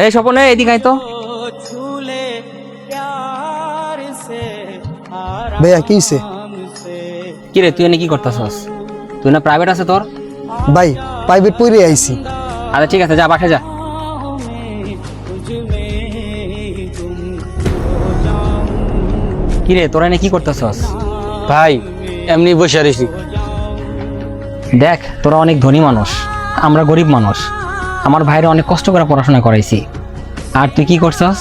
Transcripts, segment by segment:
এই স্বপনে এদিকে আয় তো। ভাইয়া কি হইছে? কি রে তুই এনে কি করতেছস? তুই না প্রাইভেট আছে তোর? ভাই প্রাইভেট পড়ে আইছি। আচ্ছা ঠিক আছে, যা বাসায় যা। কি রে তোরা এনে কি করতেছস? ভাই এমনি বসে রয়েছি। দেখ তোরা অনেক ধনী মানুষ, আমরা গরিব মানুষ। আমার ভাইরে অনেক কষ্ট করে পড়াশোনা করাইছি, আর তুই কি করছস?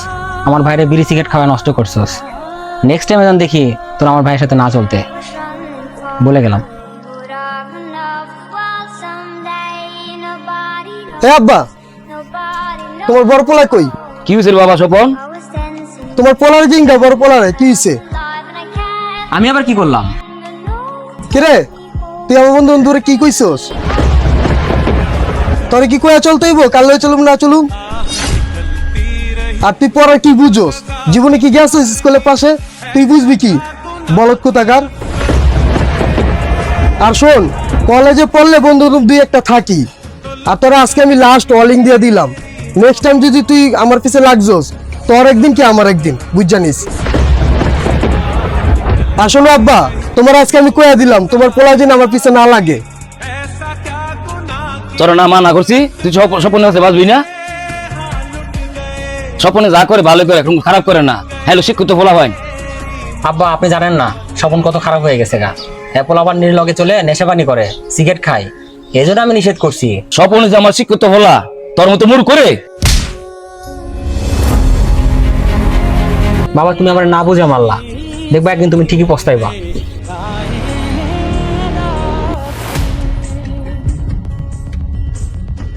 আমার ভাইরে বিড়ি সিগারেট খাওয়া নষ্ট করছস। নেক্সট টাইমে যখন দেখি তোরা আমার ভাইয়ের সাথে না চলতে, বলে গেলাম। এ আব্বা, তোমার বড় পোলা কই? কি হয়েছিল বাবা স্বপন? তোমার পোলার জিঙ্গা বড় পোলারে কি হইছে? আমি আবার কি করলাম? কিরে তুই আমার বন্ধু বন্ধুরে কি কইছস? তোরে কি কইয়া চলতে হইব? কাল লই চলুম না চলুম? আর তুই পড়া কি বুঝোস? জীবনে কি গেছিস স্কুলের পাশে? তুই বুঝবি কি? বলদ কোথাকার। আর শোন, কলেজে পড়লে বন্ধু দুই একটা থাকি, আর তোরা আজকে আমি লাস্ট ওয়ার্নিং দিয়ে দিলাম। নেক্সট টাইম যদি তুই আমার পিছে লাগছস, তোর একদিন কি আমার একদিন, বুঝ জানিস। আসলে আব্বা, তোমার আজকে আমি কইয়া দিলাম, তোমার পোলা যেন আমার পিছে না লাগে। তোর না মানা করছি, তুই স্বপনের কাছে বাঁচবি না। স্বপনে যা করে ভালো করে, এখন খারাপ করে না। হ্যালো শিক্ষিত বলা হয়। আব্বা আপনি জানেন না স্বপন কত খারাপ হয়ে গেছে গা। অ্যাপল আবার নির্লগে চলে নেশাপানি করে, সিগারেট খায়, এই জন্য আমি নিষেধ করছি। স্বপনে যে আমার শিক্ষিত বলা, তোর মতো মুর করে। বাবা তুমি আমার না বুঝে মারলা, দেখবা একদিন তুমি ঠিকই পস্তাইবা।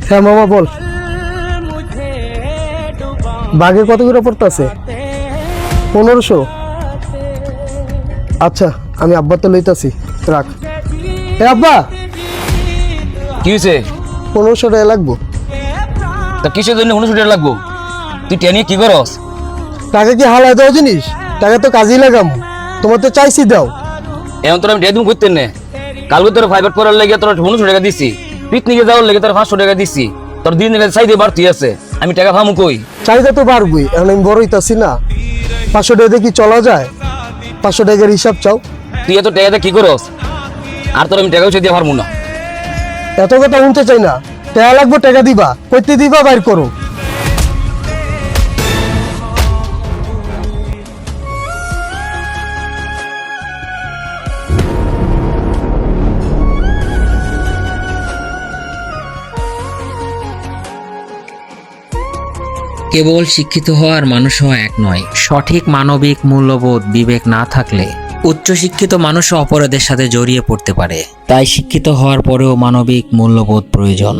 হ্যাঁ মামা বল। বাঘে কত করে পড়তেছে? 1500। আচ্ছা আমি আব্বা তো লইতাছি, রাখ। এ আব্বা, কি হয়েছে? 1500 টাকা লাগবো। তা কিসের জন্য 19 টাকা লাগবো? তুই টেনে কি করস? টাকা কি হালায় দেওয়া জিনিস? টাকা তো কাজেই লাগাম, তোমার তো চাইছি দাও। এখন তোর আমি ডেদুম করতেন না। কালকে তোর প্রাইভেট পড়ার লেগে তোর 1900 টাকা দিছি, পিকনিকে যাওয়ার লেগে তোর 500 টাকা দিছি। তোর দিনের চাইতে বাড়তি আছে, আমি টাকা ভামু কই? চাহিদা তো বাড়বই, এখন আমি বড় হইতাছি না। 500 টাকা দিয়ে কি চলা যায়? 500 টাকার হিসাব চাও। তুই এত টাকাতে কি করস? আর তোর আমি টাকা উঠে দিয়ে পারবো না। এত কথা শুনতে চাই না। টাকা লাগবো, টাকা দিবা, কইতে দিবা, বাইর করো। কেবল শিক্ষিত হওয়ার মানুষ হওয়া এক নয়, সঠিক মানবিক মূল্যবোধ বিবেক না থাকলে উচ্চশিক্ষিত মানুষও অপরাধের সাথে জড়িয়ে পড়তে পারে। তাই শিক্ষিত হওয়ার পরেও মানবিক মূল্যবোধ প্রয়োজন।